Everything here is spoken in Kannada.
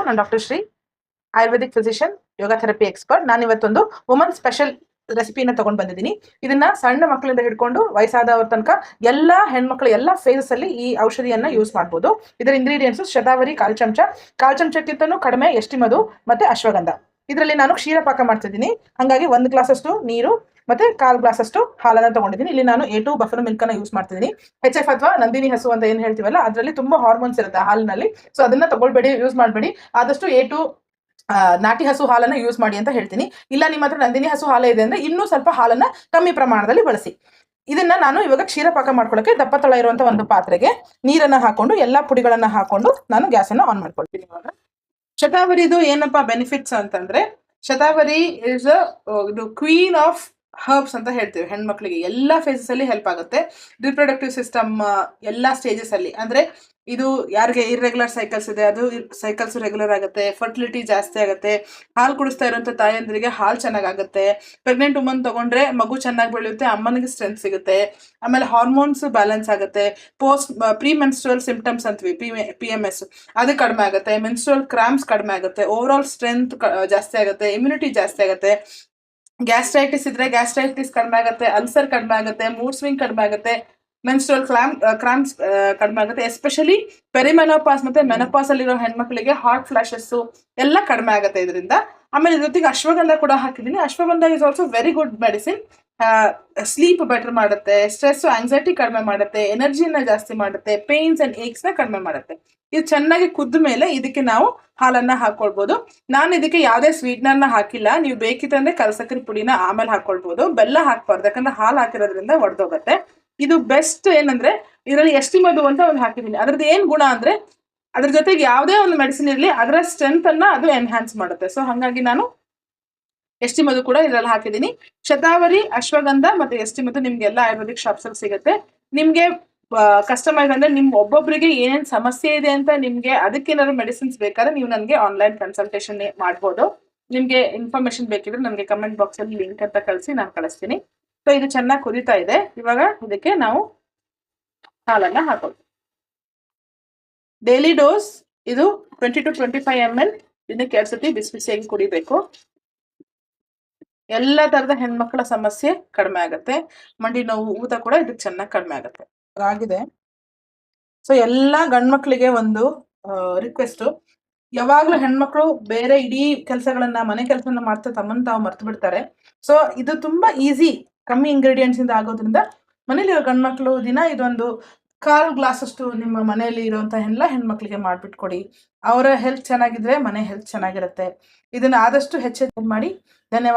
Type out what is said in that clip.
ನಾನು ಡಾಕ್ಟರ್ ಶ್ರೀ, ಆಯುರ್ವೇದಿಕ್ ಫಿಸಿಷಿಯನ್, ಯೋಗ ಥೆರಪಿ ಎಕ್ಸ್ಪರ್ಟ್. ನಾನು ಇವತ್ತೊಂದು ವುಮನ್ ಸ್ಪೆಷಲ್ ರೆಸಿಪಿನ ತಗೊಂಡು ಬಂದಿದ್ದೀನಿ. ಇದನ್ನ ಸಣ್ಣ ಮಕ್ಕಳಿಂದ ಹಿಡ್ಕೊಂಡು ವಯಸ್ಸಾದವ್ರ ತನಕ ಎಲ್ಲ ಹೆಣ್ಮಕ್ಳು ಎಲ್ಲ ಫೇಸಸ್ ಅಲ್ಲಿ ಈ ಔಷಧಿಯನ್ನ ಯೂಸ್ ಮಾಡ್ಬೋದು. ಇದರ ಇಂಗ್ರೀಡಿಯೆಂಟ್ಸ್ ಶತಾವರಿ ಕಾಲ್ ಚಮಚಕ್ಕಿಂತನೂ ಕಡಿಮೆ ಎಷ್ಟಿಮದು ಮತ್ತೆ ಅಶ್ವಗಂಧ. ಇದರಲ್ಲಿ ನಾನು ಕ್ಷೀರ ಪಾಕ ಮಾಡ್ತಿದ್ದೀನಿ. ಹಾಗಾಗಿ 1 ಗ್ಲಾಸ್ ಅಷ್ಟು ನೀರು ಮತ್ತೆ 1/4 ಗ್ಲಾಸ್ ಅಷ್ಟು ಹಾಲನ್ನ ತಗೊಂಡಿದ್ದೀನಿ. ಇಲ್ಲಿ ನಾನು A2 ಬಫೆಲೋ ಮಿಲ್ಕ್ ಅನ್ನ ಯೂಸ್ ಮಾಡ್ತಿದ್ದೀನಿ. HF ಅಥವಾ ನಂದಿನಿ ಹಸು ಅಂತ ಏನ್ ಹೇಳ್ತೀವಲ್ಲ, ಅದರಲ್ಲಿ ತುಂಬಾ ಹಾರ್ಮೋನ್ಸ್ ಇರುತ್ತೆ ಹಾಲಿನಲ್ಲಿ. ಸೊ ಅದನ್ನ ತಗೊಳ್ಬೇಡಿ, ಯೂಸ್ ಮಾಡಬೇಡಿ. ಆದಷ್ಟು A2 ನಾಟಿ ಹಸು ಹಾಲನ್ನ ಯೂಸ್ ಮಾಡಿ ಅಂತ ಹೇಳ್ತೀನಿ. ಇಲ್ಲ ನಿಮ್ಮ ಹತ್ರ ನಂದಿನಿ ಹಸು ಹಾಲು ಇದೆ ಅಂದ್ರೆ ಇನ್ನೂ ಸ್ವಲ್ಪ ಹಾಲನ್ನ ಕಮ್ಮಿ ಪ್ರಮಾಣದಲ್ಲಿ ಬಳಸಿ. ಇದನ್ನ ನಾನು ಇವಾಗ ಕ್ಷೀರ ಪಾಕ ಮಾಡ್ಕೊಳ್ಳೋಕೆ ದಪ್ಪ ತಳ ಇರುವಂತ ಒಂದು ಪಾತ್ರೆಗೆ ನೀರನ್ನ ಹಾಕೊಂಡು ಎಲ್ಲಾ ಪುಡಿಗಳನ್ನ ಹಾಕೊಂಡು ನಾನು ಗ್ಯಾಸ್ ಅನ್ನ ಆನ್ ಮಾಡ್ಕೊಳ್ತೀನಿ. ಇವಾಗ ಶತಾವರಿದು ಏನಪ್ಪಾ ಬೆನಿಫಿಟ್ಸ್ ಅಂತಂದ್ರೆ, ಶತಾವರಿ ಇಸ್ ಇದು ಕ್ವೀನ್ ಆಫ್ ಹರ್ಬ್ಸ್ ಅಂತ ಹೇಳ್ತೀವಿ. ಹೆಣ್ಮಕ್ಳಿಗೆ ಎಲ್ಲಾ ಫೇಸಸ್ ಅಲ್ಲಿ ಹೆಲ್ಪ್ ಆಗುತ್ತೆ. ರಿಪ್ರೊಡಕ್ಟಿವ್ ಸಿಸ್ಟಮ್ ಎಲ್ಲಾ ಸ್ಟೇಜಸ್ ಅಲ್ಲಿ, ಅಂದ್ರೆ ಇದು ಯಾರಿಗೆ ಇರ್ರೆಗ್ಯುಲರ್ ಸೈಕಲ್ಸ್ ಇದೆ ಅದು ಸೈಕಲ್ಸ್ ರೆಗ್ಯುಲರ್ ಆಗುತ್ತೆ, ಫರ್ಟಿಲಿಟಿ ಜಾಸ್ತಿ ಆಗುತ್ತೆ, ಹಾಲು ಕುಡಿಸ್ತಾ ಇರುವಂತ ತಾಯಂದ್ರಿಗೆ ಹಾಲು ಚೆನ್ನಾಗುತ್ತೆ, ಪ್ರೆಗ್ನೆಂಟ್ ವುಮನ್ ತಗೊಂಡ್ರೆ ಮಗು ಚೆನ್ನಾಗಿ ಬೆಳೆಯುತ್ತೆ, ಅಮ್ಮನಿಗೆ ಸ್ಟ್ರೆಂತ್ ಸಿಗುತ್ತೆ, ಆಮೇಲೆ ಹಾರ್ಮೋನ್ಸ್ ಬ್ಯಾಲೆನ್ಸ್ ಆಗುತ್ತೆ, ಪ್ರೀ ಮೆನ್ಸ್ಟ್ರಲ್ ಸಿಂಪ್ಟಮ್ಸ್ ಅಂತೀವಿ PMS ಅದು ಕಡಿಮೆ ಆಗುತ್ತೆ, ಮೆನ್ಸ್ಟ್ರಲ್ ಕ್ರಾಂಪ್ಸ್ ಕಡಿಮೆ ಆಗುತ್ತೆ, ಓವರ್ ಆಲ್ ಸ್ಟ್ರೆಂತ್ ಜಾಸ್ತಿ ಆಗುತ್ತೆ, ಇಮ್ಯುನಿಟಿ ಜಾಸ್ತಿ ಆಗುತ್ತೆ, ಗ್ಯಾಸ್ಟ್ರೈಟಿಸ್ ಇದ್ರೆ ಗ್ಯಾಸ್ಟ್ರೈಟಿಸ್ ಕಡಿಮೆ ಆಗುತ್ತೆ, ಅಲ್ಸರ್ ಕಡಿಮೆ ಆಗುತ್ತೆ, ಮೂಡ್ ಸ್ವಿಂಗ್ ಕಡಿಮೆ ಆಗುತ್ತೆ, ಮೆನ್ಸ್ಟ್ರಲ್ ಕ್ರಾಂಪ್ಸ್ ಕಡಿಮೆ ಆಗುತ್ತೆ. ಎಸ್ಪೆಷಲಿ ಪೆರಿಮೆನೋಪಾಸ್ ಮತ್ತೆ ಮೆನೋಪಾಸ್ ಅಲ್ಲಿರೋ ಹೆಣ್ಮಕ್ಳಿಗೆ ಹಾರ್ಟ್ ಫ್ಲಾಶಸ್ ಎಲ್ಲ ಕಡಿಮೆ ಆಗುತ್ತೆ ಇದರಿಂದ. ಆಮೇಲೆ ಇದ್ರ ಜೊತೆಗೆ ಅಶ್ವಗಂಧ ಕೂಡ ಹಾಕಿದ್ದೀನಿ. Ashwagandha is also very good medicine. Sleep better ಮಾಡುತ್ತೆ, ಸ್ಟ್ರೆಸ್ ಆಂಗ್ಸೈಟಿ ಕಡಿಮೆ ಮಾಡುತ್ತೆ, ಎನರ್ಜಿನ ಜಾಸ್ತಿ ಮಾಡುತ್ತೆ, ಪೇನ್ಸ್ ಅಂಡ್ ಏಕ್ಸ್ ನ ಕಡಿಮೆ ಮಾಡುತ್ತೆ. ಇದು ಚೆನ್ನಾಗಿ ಕುದ್ದ ಮೇಲೆ ಇದಕ್ಕೆ ನಾವು ಹಾಲನ್ನ ಹಾಕೊಳ್ಬಹುದು. ನಾನು ಇದಕ್ಕೆ ಯಾವುದೇ ಸ್ವೀಟ್ನರ್ನ ಹಾಕಿಲ್ಲ. ನೀವು ಬೇಕಿತ್ತಂದ್ರೆ ಕಲ್ಸಕ್ಕರೆ ಪುಡಿನ ಆಮೇಲೆ ಹಾಕೊಳ್ಬಹುದು. ಬೆಲ್ಲ ಹಾಕ್ಬಾರ್ದು, ಯಾಕಂದ್ರೆ ಹಾಲು ಹಾಕಿರೋದ್ರಿಂದ ಒಡೆದೋಗುತ್ತೆ. ಇದು ಬೆಸ್ಟ್ ಏನಂದ್ರೆ ಇದರಲ್ಲಿ ಎಸ್ಟಿಮದು ಅಂತ ಒಂದು ಹಾಕಿದ್ದೀನಿ. ಅದ್ರದ್ದು ಏನ್ ಗುಣ ಅಂದ್ರೆ ಅದ್ರ ಜೊತೆಗೆ ಯಾವುದೇ ಒಂದು ಮೆಡಿಸಿನ್ ಇರಲಿ ಅದರ ಸ್ಟ್ರೆಂತ್ ಅನ್ನ ಅದು ಎನ್ಹಾನ್ಸ್ ಮಾಡುತ್ತೆ. ಸೊ ಹಾಗಾಗಿ ನಾನು ಎಸ್ಟಿಮದು ಕೂಡ ಇದರಲ್ಲಿ ಹಾಕಿದ್ದೀನಿ. ಶತಾವರಿ, ಅಶ್ವಗಂಧ ಮತ್ತೆ ಎಸ್ಟಿಮದು ನಿಮ್ಗೆ ಎಲ್ಲ ಆಯುರ್ವೇದಿಕ್ ಶಾಪ್ಸ್ ಅಲ್ಲಿ ಸಿಗುತ್ತೆ. ನಿಮ್ಗೆ ಕಸ್ಟಮೈಸ್ ಅಂದ್ರೆ ನಿಮ್ ಒಬ್ಬೊಬ್ಬರಿಗೆ ಏನೇನ್ ಸಮಸ್ಯೆ ಇದೆ ಅಂತ ನಿಮ್ಗೆ ಅದಕ್ಕೇನಾದ್ರು ಮೆಡಿಸಿನ್ಸ್ ಬೇಕಾದ್ರೆ ನೀವು ನನಗೆ ಆನ್ಲೈನ್ ಕನ್ಸಲ್ಟೇಷನ್ ಮಾಡ್ಬೋದು. ನಿಮ್ಗೆ ಇನ್ಫಾರ್ಮೇಶನ್ ಬೇಕಿದ್ರೆ ನನಗೆ ಕಮೆಂಟ್ ಬಾಕ್ಸ್ ಅಲ್ಲಿ ಲಿಂಕ್ ಅಂತ ಕಳಿಸಿ ನಾನು ಕಳಿಸ್ತೀನಿ. ಸೊ ಇದು ಚೆನ್ನಾಗಿ ಕುದೀತಾ ಇದೆ. ಇವಾಗ ಇದಕ್ಕೆ ನಾವು ಹಾಲನ್ನ ಹಾಕೋದು. ಡೈಲಿ ಡೋಸ್ ಇದು 20 to 25 ml. ದಿನಕ್ಕೆ 2 ಸತಿ ಬಿಸಿ ಬಿಸಿಯಾಗಿ ಕುಡಿಬೇಕು. ಎಲ್ಲ ತರದ ಹೆಣ್ಮಕ್ಳ ಸಮಸ್ಯೆ ಕಡಿಮೆ ಆಗುತ್ತೆ. ಮಂಡಿ ನೋವು, ಊತ ಕೂಡ ಇದಕ್ಕೆ ಚೆನ್ನಾಗಿ ಕಡಿಮೆ ಆಗುತ್ತೆ. ಆಗಿದೆ. ಸೊ ಎಲ್ಲಾ ಗಂಡ್ಮಕ್ಳಿಗೆ ಒಂದು ರಿಕ್ವೆಸ್ಟ್, ಯಾವಾಗ್ಲೂ ಹೆಣ್ಮಕ್ಳು ಬೇರೆ ಇಡೀ ಕೆಲಸಗಳನ್ನ ಮನೆ ಕೆಲಸನ ಮಾಡ್ತಾ ತಮ್ಮನ್ನ ತಾವು ಮರ್ತು ಬಿಡ್ತಾರೆ. ಸೊ ಇದು ತುಂಬಾ ಈಸಿ, ಕಮ್ಮಿ ಇಂಗ್ರೀಡಿಯೆಂಟ್ಸ್ ಇಂದ ಆಗೋದ್ರಿಂದ ಮನೇಲಿರೋ ಗಂಡ್ಮಕ್ಳು ದಿನ ಇದೊಂದು 1/4 ಗ್ಲಾಸ್ ಅಷ್ಟು ನಿಮ್ಮ ಮನೆಯಲ್ಲಿ ಇರುವಂತ ಎಲ್ಲ ಹೆಣ್ಮಕ್ಳಿಗೆ ಮಾಡ್ಬಿಟ್ಟು ಕೊಡಿ. ಅವರ ಹೆಲ್ತ್ ಚೆನ್ನಾಗಿದ್ರೆ ಮನೆ ಹೆಲ್ತ್ ಚೆನ್ನಾಗಿರುತ್ತೆ. ಇದನ್ನ ಆದಷ್ಟು ಹೆಚ್ಚು ಮಾಡಿ. ಧನ್ಯವಾದ.